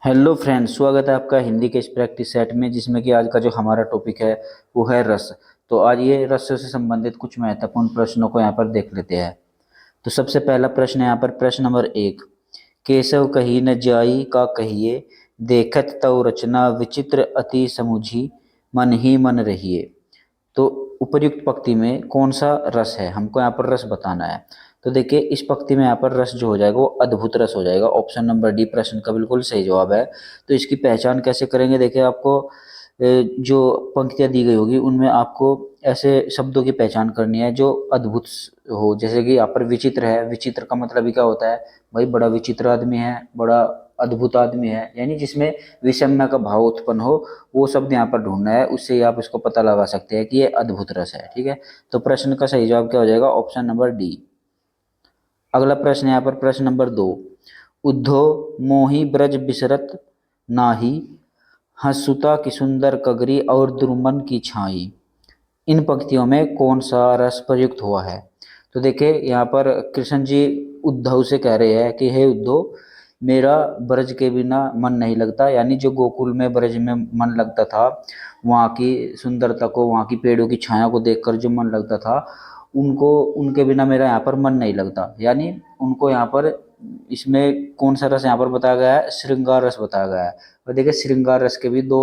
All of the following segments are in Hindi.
हेलो फ्रेंड्स, स्वागत है आपका हिंदी के इस प्रैक्टिस सेट में जिसमें कि आज का जो हमारा टॉपिक है वो है रस। तो आज ये रस से संबंधित कुछ महत्वपूर्ण प्रश्नों को यहाँ पर देख लेते हैं। तो सबसे पहला प्रश्न है यहाँ पर प्रश्न नंबर 1। केशव कही न जाई का कहिए, देखत तव रचना विचित्र अति समुझी, मन ही मन रहिए। तो उपर्युक्त पंक्ति में कौन सा रस है, हमको यहाँ पर रस बताना है। तो देखिए इस पंक्ति में यहाँ पर रस जो हो जाएगा वो अद्भुत रस हो जाएगा। ऑप्शन नंबर डी प्रश्न का बिल्कुल सही जवाब है। तो इसकी पहचान कैसे करेंगे, देखिए आपको जो पंक्तियां दी गई होगी उनमें आपको ऐसे शब्दों की पहचान करनी है जो अद्भुत हो। जैसे कि यहाँ पर विचित्र है, विचित्र का मतलब ही क्या होता है भाई, बड़ा विचित्र आदमी है, बड़ा अद्भुत आदमी है, यानी जिसमें विषमता का भाव उत्पन्न हो, वो शब्द यहाँ पर ढूंढना है। उससे ही आप इसको पता लगा सकते हैं कि ये अद्भुत रस है। ठीक है, तो प्रश्न का सही जवाब क्या हो जाएगा, ऑप्शन नंबर डी। अगला प्रश्न है यहाँ पर प्रश्न नंबर 2। उद्धो मोहि ब्रज बिसरत नाही, हंसुता की सुंदर कगरी और दुर्मन की छाई। इन पंक्तियों में कौन सा रस प्रयुक्त हुआ है। तो देखिए यहाँ पर कृष्ण जी उद्धव से कह रहे हैं कि हे उद्धव, मेरा ब्रज के बिना मन नहीं लगता, यानी जो गोकुल में ब्रज में मन लगता था, वहाँ की सुंदरता को, वहाँ की पेड़ों की छाया को देखकर जो मन लगता था, उनको उनके बिना मेरा यहाँ पर मन नहीं लगता। यानी उनको यहाँ पर इसमें कौन सा रस यहाँ पर बताया गया है, श्रृंगार रस बताया गया है। और देखिए श्रृंगार रस के भी दो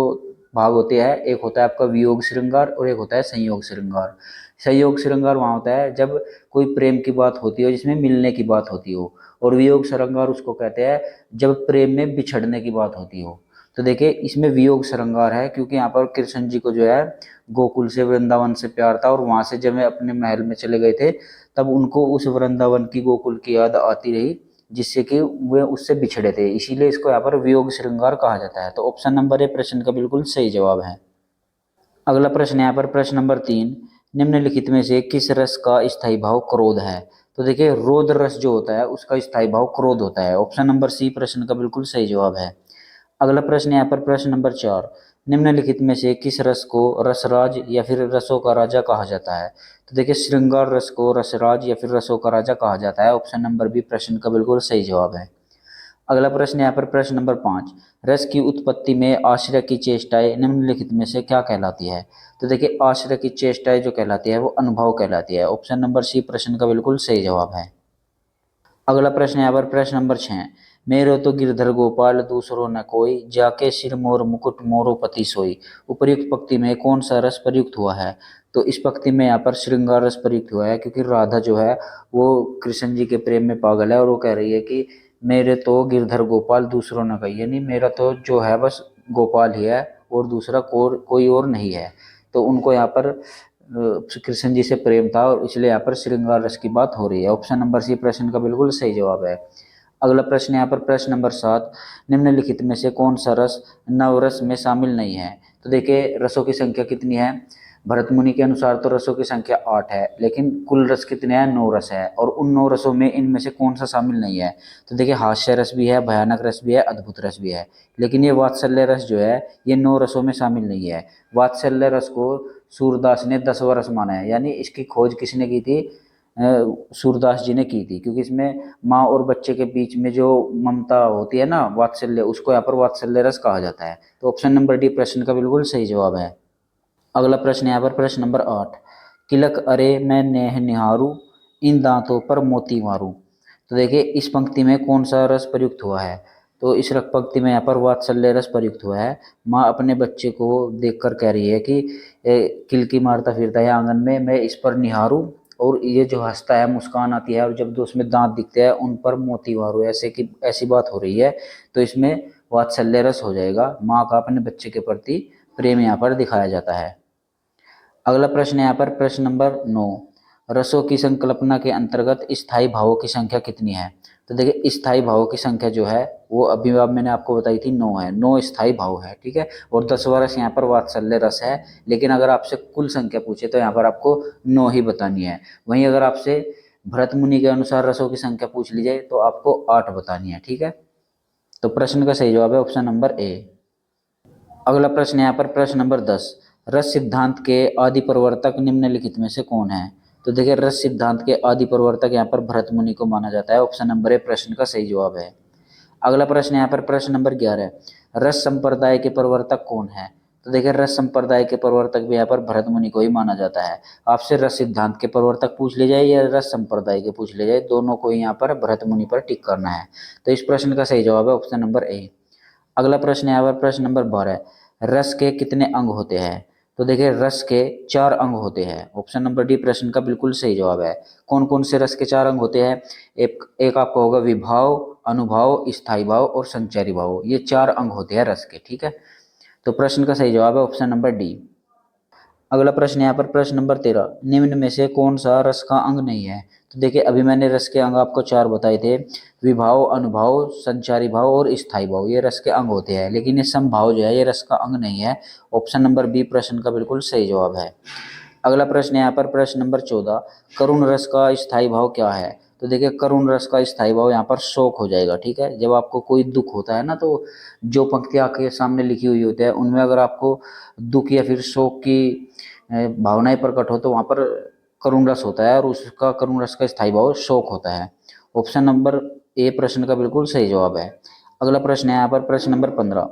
भाग होते हैं, एक होता है आपका वियोग श्रृंगार और एक होता है संयोग श्रृंगार। संयोग श्रृंगार वहाँ होता है जब कोई प्रेम की बात होती हो, जिसमें मिलने की बात होती हो, और वियोग श्रृंगार उसको कहते हैं जब प्रेम में बिछड़ने की बात होती हो। तो देखिए इसमें वियोग श्रृंगार है क्योंकि यहाँ पर कृष्ण जी को जो है गोकुल से वृंदावन से प्यार था, और वहां से जब वे अपने महल में चले गए थे तब उनको उस वृंदावन की गोकुल की याद आती रही, जिससे कि वे उससे बिछड़े थे, इसीलिए इसको यहाँ पर वियोग श्रृंगार कहा जाता है। तो ऑप्शन नंबर ए प्रश्न का बिल्कुल सही जवाब है। अगला प्रश्न है यहाँ पर प्रश्न नंबर 3। निम्नलिखित में से किस रस का स्थायी भाव क्रोध है। तो देखिए रोध रस जो होता है उसका स्थायी भाव क्रोध होता है। ऑप्शन नंबर सी प्रश्न का बिल्कुल सही जवाब है। अगला प्रश्न है यहाँ पर प्रश्न नंबर 4। निम्नलिखित में से किस रस को रसराज या फिर रसों का राजा कहा जाता है। तो देखिए श्रृंगार रस को रसराज या फिर रसों का राजा कहा जाता है। ऑप्शन नंबर बी प्रश्न का बिल्कुल सही जवाब है। अगला प्रश्न यहाँ पर प्रश्न नंबर 5। रस की उत्पत्ति में आश्रय की चेष्टाएं निम्नलिखित में से क्या कहलाती है। तो देखिए आश्रय की चेष्टाएं जो कहलाती है वो अनुभव कहलाती है। ऑप्शन नंबर सी प्रश्न का बिल्कुल सही जवाब है। अगला प्रश्न यहाँ पर प्रश्न नंबर 6। मेरो तो गिरधर गोपाल दूसरो न कोई, जाके सिर मोर मुकुट मोरो पति सोई। उपर्युक्त पंक्ति में कौन सा रस प्रयुक्त हुआ है। तो इस पंक्ति में यहाँ पर श्रृंगार रस प्रयुक्त हुआ है क्योंकि राधा जो है वो कृष्ण जी के प्रेम में पागल है, और वो कह रही है कि मेरे तो गिरधर गोपाल दूसरों न कोई, यानी मेरा तो जो है बस गोपाल ही है और दूसरा कोई और नहीं है। तो उनको यहाँ पर कृष्ण जी से प्रेम था, और इसलिए यहाँ पर श्रृंगार रस की बात हो रही है। ऑप्शन नंबर सी प्रश्न का बिल्कुल सही जवाब है। अगला प्रश्न यहाँ पर प्रश्न नंबर 7। निम्नलिखित में से कौन सा रस नवरस में शामिल नहीं है। तो देखिए रसों की संख्या कितनी है, भरत मुनि के अनुसार तो रसों की संख्या 8 है, लेकिन कुल रस कितने हैं, 9 रस है, और उन 9 रसों में इनमें से कौन सा शामिल नहीं है। तो देखिए हास्य रस भी है, भयानक रस भी है, अद्भुत रस भी है, लेकिन ये वात्सल्य रस जो है ये 9 रसों में शामिल नहीं है। वात्सल्य रस को सूरदास ने 10वां रस माना है, यानी इसकी खोज किसने की थी, सूरदास जी ने की थी, क्योंकि इसमें माँ और बच्चे के बीच में जो ममता होती है ना, वात्सल्य, उसको यहाँ पर वात्सल्य रस कहा जाता है। तो ऑप्शन नंबर डी प्रश्न का बिल्कुल सही जवाब है। अगला प्रश्न यहाँ पर प्रश्न नंबर 8। किलक अरे मैं नेह निहारू, इन दांतों पर मोती मारूं। तो देखिए इस पंक्ति में कौन सा रस प्रयुक्त हुआ है। तो इस रस पंक्ति में यहाँ पर वात्सल्य रस प्रयुक्त हुआ है। माँ अपने बच्चे को देखकर कह रही है कि किलकी मारता फिरता है आंगन में, मैं इस पर निहारूं, और ये जो हंसता है मुस्कान आती है, और जब उसमें दांत दिखते हैं उन पर मोती मारूं, ऐसे की ऐसी बात हो रही है। तो इसमें वात्सल्य रस हो जाएगा, माँ का अपने बच्चे के प्रति प्रेम यहाँ पर दिखाया जाता है। अगला प्रश्न यहाँ पर प्रश्न नंबर 9। रसों की संकल्पना के अंतर्गत स्थायी भावों की संख्या कितनी है। तो देखिए स्थायी भावों की संख्या जो है वो अभी मैंने आपको बताई थी 9 है, 9 स्थायी भाव है। ठीक है, और 10वां रस यहाँ पर वात्सल्य रस है, लेकिन अगर आपसे कुल संख्या पूछे तो यहाँ पर आपको 9 ही बतानी है। वहीं अगर आपसे भरत मुनि के अनुसार रसों की संख्या पूछ ली जाए तो आपको 8 बतानी है। ठीक है, तो प्रश्न का सही जवाब है ऑप्शन नंबर ए। अगला प्रश्न यहाँ पर प्रश्न नंबर 10। रस सिद्धांत के आदि प्रवर्तक निम्नलिखित में से कौन है। तो देखिए रस सिद्धांत के आदि प्रवर्तक यहाँ पर भरत मुनि को माना जाता है। ऑप्शन नंबर ए प्रश्न का सही जवाब है। अगला प्रश्न यहाँ पर प्रश्न नंबर 11, रस संप्रदाय के प्रवर्तक कौन है? तो देखिए रस संप्रदाय के प्रवर्तक भी यहाँ पर भरत मुनि को ही माना जाता है। आपसे रस सिद्धांत के प्रवर्तक पूछ ले जाए या रस संप्रदाय के पूछ ले जाए, दोनों को यहाँ पर भरत मुनि पर टिक करना है। तो इस प्रश्न का सही जवाब है ऑप्शन नंबर ए। अगला प्रश्न यहाँ पर प्रश्न नंबर 12, रस के कितने अंग होते हैं? तो देखिए रस के 4 अंग होते हैं। ऑप्शन नंबर डी प्रश्न का बिल्कुल सही जवाब है। कौन कौन से रस के 4 अंग होते हैं? एक आपका होगा विभाव, अनुभाव, स्थायी भाव और संचारी भाव। ये 4 अंग होते हैं रस के, ठीक है। तो प्रश्न का सही जवाब है ऑप्शन नंबर डी। अगला प्रश्न यहाँ पर प्रश्न नंबर 13, निम्न में से कौन सा रस का अंग नहीं है? तो देखिए अभी मैंने रस के अंग आपको 4 बताए थे, विभाव, अनुभाव, संचारी भाव और स्थायी भाव, ये रस के अंग होते हैं, लेकिन ये समभाव जो है ये रस का अंग नहीं है। ऑप्शन नंबर बी प्रश्न का बिल्कुल सही जवाब है। अगला प्रश्न यहाँ पर प्रश्न नंबर 14, करुण रस का स्थायी भाव क्या है? तो देखिए करुण रस का स्थायी भाव यहाँ पर शोक हो जाएगा, ठीक है। जब आपको कोई दुख होता है ना, तो जो पंक्तियाँ आपके सामने लिखी हुई होती है उनमें अगर आपको दुख या फिर शोक की भावनाएं प्रकट हो तो वहाँ पर करुण रस होता है, और उसका करुण रस का स्थायी भाव शोक होता है। ऑप्शन नंबर ए प्रश्न का बिल्कुल सही जवाब है। अगला प्रश्न है यहाँ पर प्रश्न नंबर 15,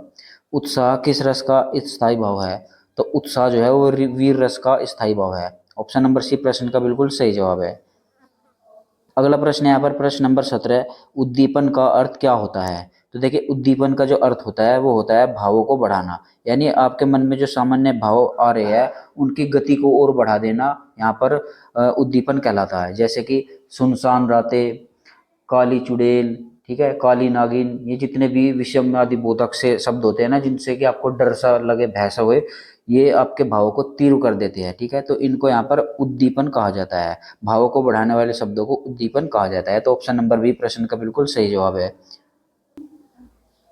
उत्साह किस रस का स्थायी भाव है? तो उत्साह जो है वो वीर रस का स्थायी भाव है। ऑप्शन नंबर सी प्रश्न का बिल्कुल सही जवाब है। अगला प्रश्न है यहाँ पर प्रश्न नंबर 17, उद्दीपन का अर्थ क्या होता है? तो देखिए उद्दीपन का जो अर्थ होता है वो होता है भावों को बढ़ाना, यानी आपके मन में जो सामान्य भाव आ रहे हैं उनकी गति को और बढ़ा देना यहाँ पर उद्दीपन कहलाता है। जैसे कि सुनसान रातें, काली चुड़ैल, ठीक है, काली नागिन, ये जितने भी विषम आदि बोधक से शब्द होते हैं ना, जिनसे कि आपको डर सा लगे, भय सा हुए, ये आपके भावों को तीव्र कर देते हैं, ठीक है। तो इनको यहाँ पर उद्दीपन कहा जाता है। भावों को बढ़ाने वाले शब्दों को उद्दीपन कहा जाता है। तो ऑप्शन नंबर बी प्रश्न का बिल्कुल सही जवाब है।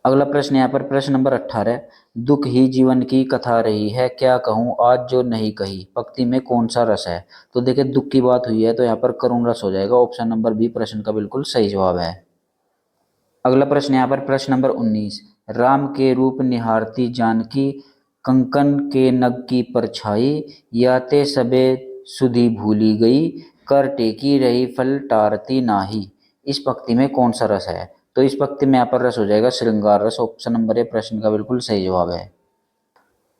अगला प्रश्न यहाँ पर प्रश्न नंबर 18, दुख ही जीवन की कथा रही है, क्या कहूँ आज जो नहीं कही, पंक्ति में कौन सा रस है? तो देखिए दुख की बात हुई है तो यहाँ पर करुण रस हो जाएगा। ऑप्शन नंबर बी प्रश्न का बिल्कुल सही जवाब है। अगला प्रश्न यहाँ पर प्रश्न नंबर 19, राम के रूप निहारती जानकी, कंकन के नग की परछाई, याते सबे सुधि भूली गई, कर टेकी रही फल टारती नाही। इस पंक्ति में कौन सा रस है? तो इस पंक्ति में यहाँ पर रस हो जाएगा श्रृंगार रस। ऑप्शन नंबर ए प्रश्न का बिल्कुल सही जवाब है।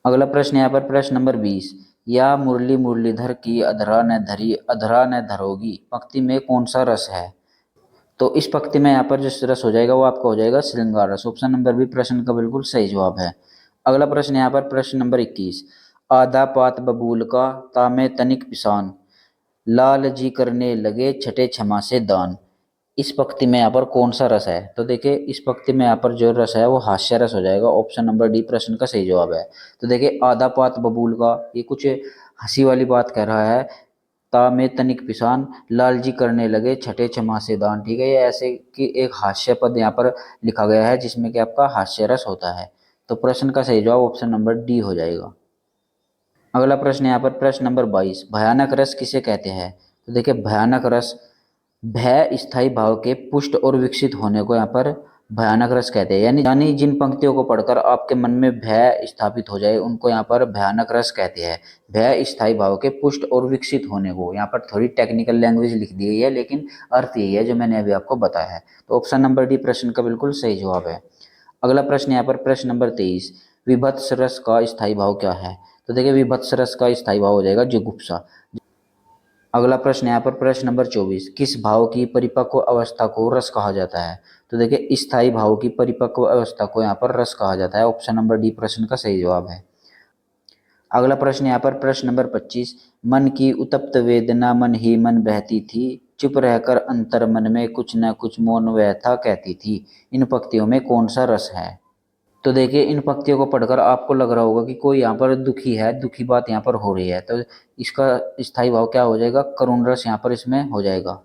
अगला प्रश्न यहाँ पर प्रश्न नंबर 20, या मुरली मुरलीधर की अधरा न धरी अधरा न धरोगी, पंक्ति में कौन सा रस है? तो इस पंक्ति में यहाँ पर जो रस हो जाएगा वो आपका हो जाएगा श्रृंगार रस। ऑप्शन नंबर बी प्रश्न का बिल्कुल सही जवाब है। अगला प्रश्न यहाँ पर प्रश्न नंबर 21, आधा पात बबूल का तामे तनिक पिसान, लाल जी करने लगे छठे क्षमा से दान। इस पंक्ति में यहाँ पर कौन सा रस है? तो देखिए इस पंक्ति में यहाँ पर जो रस है वो हास्य रस हो जाएगा। ऑप्शन नंबर डी प्रश्न का सही जवाब है। तो देखिए आधा पात बबूल का, ये कुछ हंसी वाली बात कह रहा है। ता में तनिक पिसान, लाल जी करने लगे छठे क्षमा से दान, ठीक है। ये ऐसे कि एक हास्य पद यहाँ पर लिखा गया है जिसमें कि आपका हास्य रस होता है। तो प्रश्न का सही जवाब ऑप्शन नंबर डी हो जाएगा। अगला प्रश्न यहाँ पर प्रश्न नंबर 22, भयानक रस किसे कहते हैं? तो देखिए भयानक रस भय स्थायी भाव के पुष्ट और विकसित होने को यहाँ पर भयानक रस कहते हैं। यानी जिन पंक्तियों को पढ़कर आपके मन में भय स्थापित हो जाए उनको यहाँ पर भयानक रस कहते हैं। भय स्थायी भाव के पुष्ट और विकसित होने को, यहाँ पर थोड़ी टेक्निकल लैंग्वेज लिख दी गई है लेकिन अर्थ यही है जो मैंने अभी आपको बताया है। तो ऑप्शन नंबर डी प्रश्न का बिल्कुल सही जवाब है। अगला प्रश्न यहाँ पर प्रश्न नंबर 23, विभत्स रस का स्थायी भाव क्या है? तो देखिए विभत्स रस का स्थायी भाव हो जाएगा जुगुप्सा। अगला प्रश्न यहाँ पर प्रश्न नंबर 24, किस भाव की परिपक्व अवस्था को रस कहा जाता है? तो देखिए स्थायी भाव की परिपक्व अवस्था को यहाँ पर रस कहा जाता है। ऑप्शन नंबर डी प्रश्न का सही जवाब है। अगला प्रश्न यहाँ पर प्रश्न नंबर 25, मन की उत्तप्त वेदना मन ही मन बहती थी, चुप रहकर अंतर मन में कुछ न कुछ मौन व्यथा कहती थी। इन पंक्तियों में कौन सा रस है? तो देखिए इन पंक्तियों को पढ़कर आपको लग रहा होगा कि कोई यहाँ पर दुखी है, दुखी बात यहाँ पर हो रही है, तो इसका स्थायी भाव क्या हो जाएगा? करुण रस यहाँ पर इसमें हो जाएगा।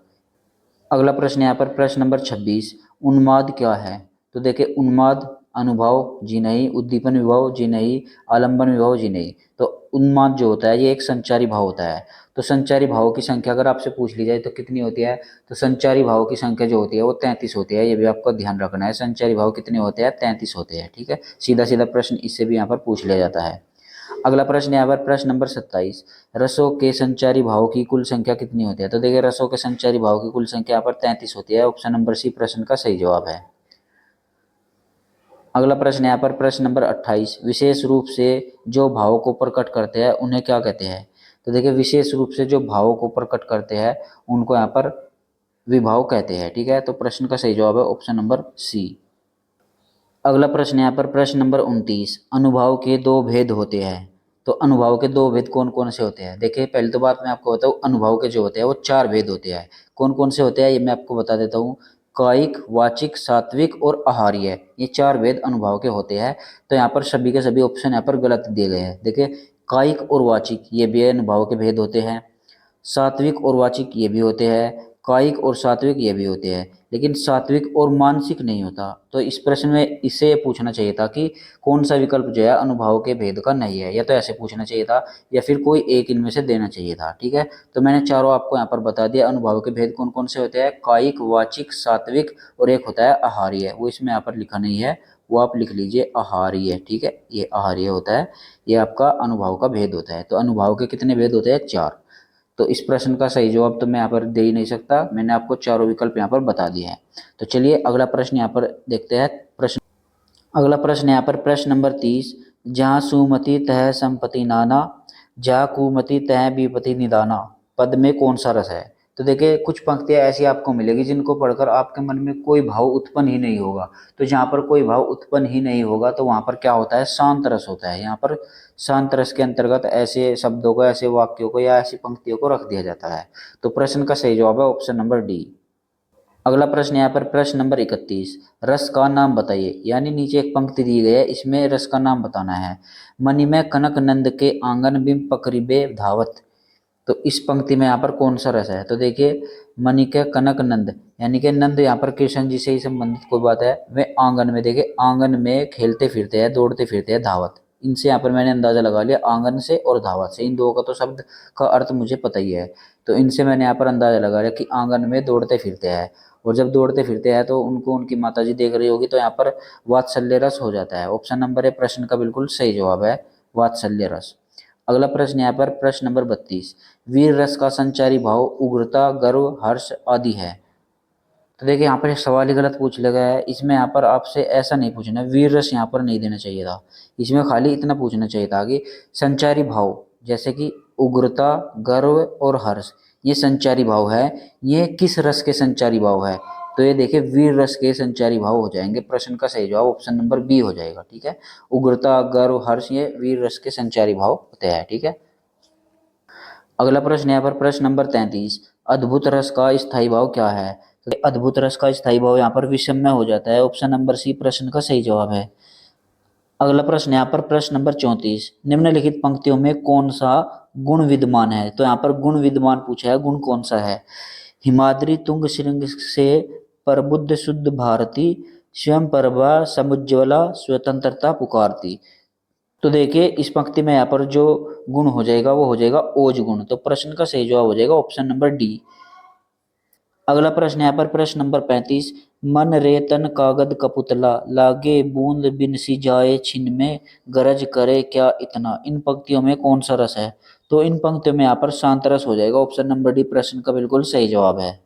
अगला प्रश्न यहाँ पर प्रश्न नंबर 26, उन्माद क्या है? तो देखिए उन्माद अनुभव जी नहीं, उद्दीपन विभाव जी नहीं, आलंबन विभाव जी नहीं। तो उन्माद जो होता है ये एक संचारी भाव होता है। तो संचारी भावों की संख्या अगर आपसे पूछ ली जाए तो कितनी होती है? तो संचारी भावों की संख्या जो होती है वो 33 होती है। ये भी आपको ध्यान रखना है, संचारी भाव कितने होते हैं? 33 होते हैं, ठीक है। सीधा सीधा प्रश्न इससे भी यहाँ पर पूछ लिया जाता है। अगला प्रश्न यहाँ पर प्रश्न नंबर 27, रसों के संचारी भाव की कुल संख्या कितनी होती है? तो देखिए रसों के संचारी भाव की कुल संख्या यहाँ पर 33 होती है। ऑप्शन नंबर सी प्रश्न का सही जवाब है। अगला प्रश्न यहाँ पर प्रश्न नंबर 28, विशेष रूप से जो भावों को प्रकट करते हैं उन्हें क्या कहते हैं। तो देखिए विशेष रूप से जो भावों को प्रकट करते हैं उनको यहाँ पर विभाव कहते हैं। ठीक है, तो प्रश्न का सही जवाब है ऑप्शन नंबर सी। अगला प्रश्न यहाँ पर प्रश्न नंबर 29, अनुभाव के दो भेद होते हैं। तो अनुभाव के दो भेद कौन कौन से होते हैं। देखिए पहले तो बात मैं आपको बताऊँ, अनुभाव के जो होते हैं वो चार भेद होते हैं। कौन कौन से होते हैं ये मैं आपको बता देता हूँ। कायिक, वाचिक, सात्विक और आहार्य, ये चार भेद अनुभाव के होते हैं। तो यहाँ पर सभी के सभी ऑप्शन यहाँ पर गलत दिए गए हैं। देखिए कायिक और वाचिक ये भी अनुभाव के भेद होते हैं, सात्विक और वाचिक ये भी होते हैं, कायिक और सात्विक ये भी होते हैं, लेकिन सात्विक और मानसिक नहीं होता। तो इस प्रश्न में इससे पूछना चाहिए था कि कौन सा विकल्प जो है अनुभाव के भेद का नहीं है, या तो ऐसे पूछना चाहिए था या फिर कोई एक इनमें से देना चाहिए था। ठीक है, तो मैंने चारों आपको यहाँ पर बता दिया। अनुभाव के भेद कौन कौन से होते हैं, कायिक, वाचिक, सात्विक और एक होता है आहार्य। वो इसमें यहाँ पर लिखा नहीं है, वो आप लिख लीजिए आहार्य। ठीक है, ये आहार्य होता है, ये आपका अनुभव का भेद होता है। तो अनुभाव के कितने भेद होते हैं, चार। तो इस प्रश्न का सही जवाब तो मैं यहाँ पर दे ही नहीं सकता, मैंने आपको चारों विकल्प यहाँ पर बता दिए हैं। तो चलिए अगला प्रश्न यहाँ पर देखते हैं। प्रश्न अगला प्रश्न यहाँ पर प्रश्न नंबर 30, जहाँ सुमति तह संपत्ति नाना, जहाँ कुमति तह विपत्ति निदाना, पद में कौन सा रस है। तो देखिए कुछ पंक्तियाँ ऐसी आपको मिलेगी जिनको पढ़कर आपके मन में कोई भाव उत्पन्न ही नहीं होगा। तो जहाँ पर कोई भाव उत्पन्न ही नहीं होगा तो वहाँ पर क्या होता है, शांत रस होता है। यहाँ पर शांत रस के अंतर्गत ऐसे शब्दों को, ऐसे वाक्यों को या ऐसी पंक्तियों को रख दिया जाता है। तो प्रश्न का सही जवाब है ऑप्शन नंबर डी। अगला प्रश्न यहाँ पर प्रश्न नंबर 31, रस का नाम बताइए। यानी नीचे एक पंक्ति दी गई है, इसमें रस का नाम बताना है। मणि में कनक नंद के आंगन बिंब पकड़िबे धावत। तो इस पंक्ति में यहाँ पर कौन सा रस है। तो देखिए मणि के कनक नंद, यानी कि नंद यहाँ पर कृष्ण जी से ही संबंधित कोई बात है। वे आंगन में, देखिए आंगन में खेलते फिरते हैं, दौड़ते फिरते हैं, धावत। इनसे यहाँ पर मैंने अंदाजा लगा लिया, आंगन से और धावत से, इन दो का तो शब्द का अर्थ मुझे पता ही है। तो इनसे मैंने यहाँ पर अंदाजा लगा लिया कि आंगन में दौड़ते फिरते हैं, और जब दौड़ते फिरते हैं तो उनको उनकी माताजी देख रही होगी, तो यहाँ पर वात्सल्य रस हो जाता है। ऑप्शन नंबर है प्रश्न का बिल्कुल सही जवाब है, वात्सल्य रस। अगला प्रश्न यहाँ पर प्रश्न नंबर 32, वीर रस का संचारी भाव उग्रता, गर्व, हर्ष आदि है। तो देखिए यहाँ पर एक सवाल ही गलत पूछ लिया गया है। इसमें यहाँ पर आपसे ऐसा नहीं पूछना, वीर रस यहाँ पर नहीं देना चाहिए था। इसमें खाली इतना पूछना चाहिए था कि संचारी भाव, जैसे कि उग्रता, गर्व और हर्ष, ये संचारी भाव है, ये किस रस के संचारी भाव है। तो ये देखिए वीर रस के संचारी भाव हो जाएंगे। प्रश्न का सही जवाब ऑप्शन नंबर बी हो जाएगा। ठीक है, उग्रता, गर्व, हर्ष ये वीर रस के संचारी भाव होते हैं। ठीक है, अगला प्रश्न यहाँ पर प्रश्न नंबर 33, अद्भुत रस का स्थायी भाव क्या है। तो अद्भुत रस का स्थायी भाव यहाँ पर विषम हो जाता है। ऑप्शन नंबर सी प्रश्न का सही जवाब है। अगला प्रश्न यहाँ पर प्रश्न नंबर 34, निम्नलिखित पंक्तियों में कौन सा गुण विद्यमान है। तो यहाँ पर गुण विद्यमान पूछा है, गुण कौन सा है। हिमाद्री तुंग श्रृंग से प्रबुद्ध शुद्ध भारती, स्वयं प्रभा समुज्ज्वला स्वतंत्रता पुकारती। तो देखिए इस पंक्ति में यहाँ पर जो गुण हो जाएगा वो हो जाएगा ओज गुण। तो प्रश्न का सही जवाब हो जाएगा ऑप्शन नंबर डी। अगला प्रश्न यहाँ पर प्रश्न नंबर 35, मन रे तन कागद कपुतला, लागे बूंद बिन सी जाए छिन में, गरज करे क्या इतना। इन पंक्तियों में कौन सा रस है। तो इन पंक्तियों में यहाँ पर शांत रस हो जाएगा। ऑप्शन नंबर डी प्रश्न का बिल्कुल सही जवाब है।